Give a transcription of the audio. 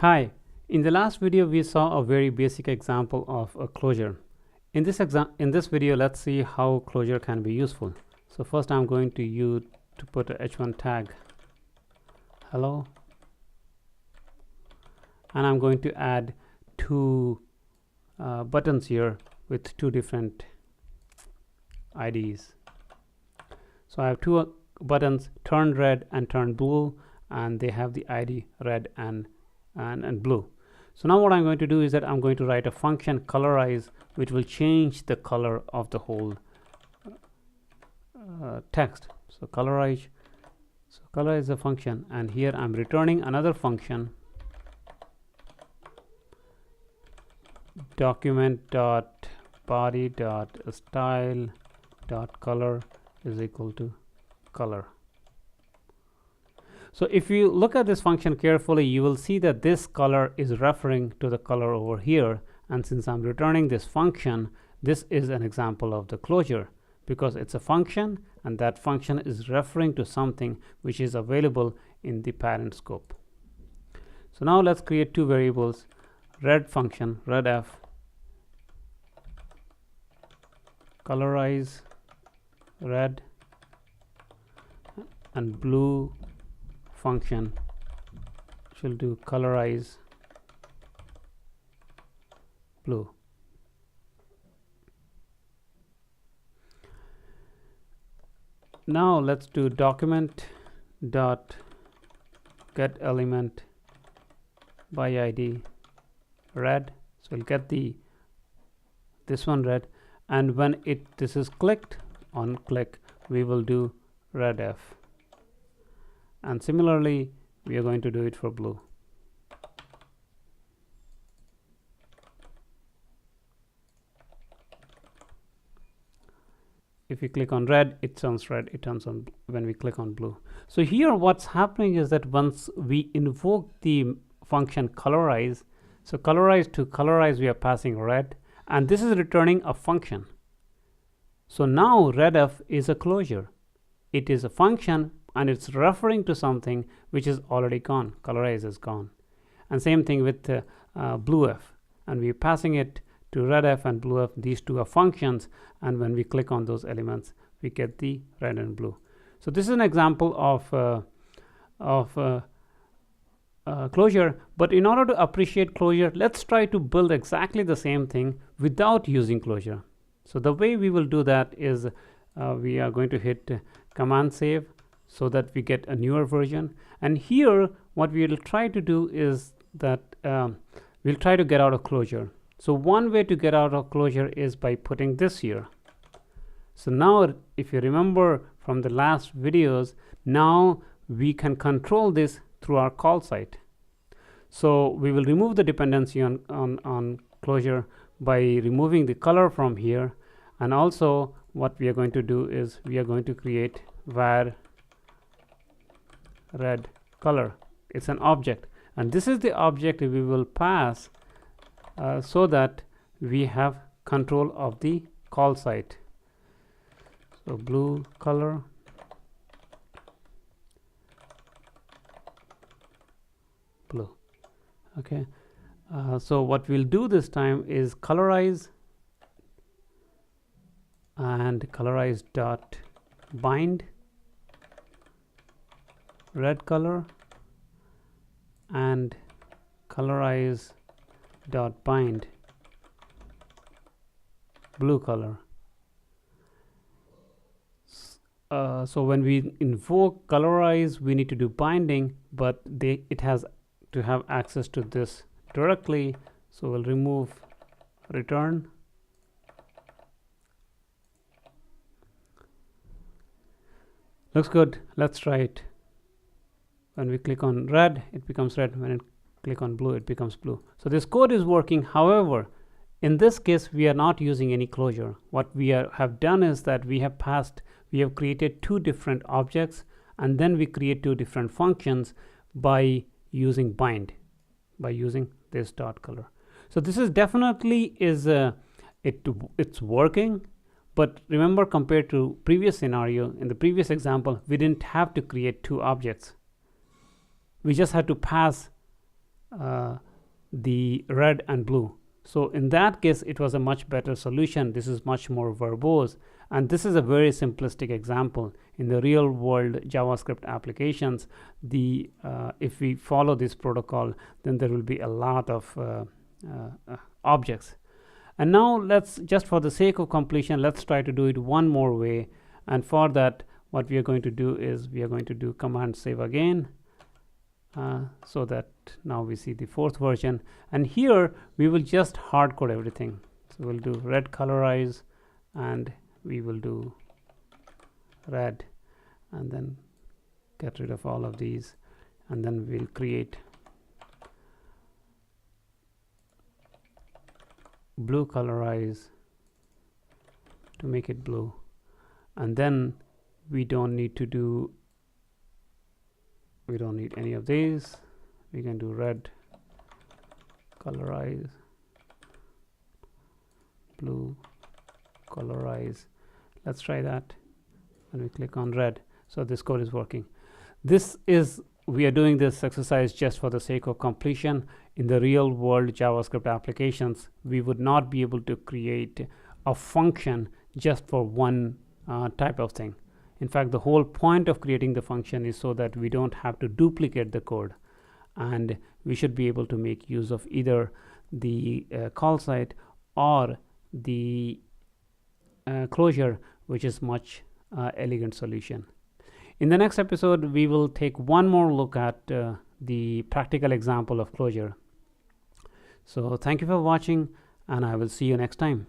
Hi, in the last video we saw a very basic example of a closure. In this video, let's see how closure can be useful. So first I'm going to put a h1 tag hello, and I'm going to add two buttons here with two different IDs. So I have two buttons, turn red and turn blue, and they have the ID red and blue. So now what I'm going to do is that I'm going to write a function colorize, which will change the color of the whole text. So colorize the function, and here I'm returning another function, document.body.style.color is equal to color. So if you look at this function carefully, you will see that this color is referring to the color over here, and since I'm returning this function, this is an example of the closure because it's a function, and that function is referring to something which is available in the parent scope. So now let's create two variables, red function, redf, colorize red, and blue function which will do colorize blue. Now let's do document dot get element by ID red. So we'll get this one red, and when this is clicked on click, we will do redf. And similarly, we are going to do it for blue. If we click on red, it turns red. It turns on when we click on blue. So here what's happening is that once we invoke the function colorize, so colorize to colorize, we are passing red, and this is returning a function. So now redf is a closure. It is a function, and it's referring to something which is already gone. Colorize is gone. And same thing with bluef, and we're passing it to redf and bluef. These two are functions, and when we click on those elements, we get the red and blue. So this is an example of closure. But in order to appreciate closure, let's try to build exactly the same thing without using closure. So the way we will do that is we are going to hit command save, so that we get a newer version. And here what we will try to do is that we'll try to get out of closure. So one way to get out of closure is by putting this here. So now if you remember from the last videos, now we can control this through our call site. So we will remove the dependency on closure by removing the color from here, and also what we are going to do is we are going to create var red color. It's an object, and this is the object we will pass so that we have control of the call site. So blue color, blue. Okay, so what we'll do this time is colorize and colorize dot bind red color, and colorize dot bind blue color. So when we invoke colorize, we need to do binding, but it has to have access to this directly. So we'll remove return. Looks good. Let's try it. When we click on red, it becomes red. When it click on blue, it becomes blue. So this code is working. However, in this case, we are not using any closure. What we have done is that we have created two different objects, and then we create two different functions by using bind, by using this dot color. So this is definitely it's working. But remember, compared to previous scenario, in the previous example, we didn't have to create two objects. We just had to pass the red and blue. So in that case, it was a much better solution. This is much more verbose, and this is a very simplistic example. In the real world JavaScript applications, if we follow this protocol, then there will be a lot of objects. And now let's, just for the sake of completion, let's try to do it one more way. And for that, what we are going to do is we are going to do command save again, so that now we see the fourth version. And here we will just hard code everything. So we'll do red colorize, and we will do red, and then get rid of all of these, and then we'll create blue colorize to make it blue. And then we don't need any of these. We can do red colorize, blue colorize. Let's try that, and we click on red. So this code is working. We are doing this exercise just for the sake of completion. In the real world JavaScript applications, we would not be able to create a function just for one type of thing. In fact, the whole point of creating the function is so that we don't have to duplicate the code, and we should be able to make use of either the call site or the closure, which is much elegant solution. In the next episode, we will take one more look at the practical example of closure. So thank you for watching, and I will see you next time.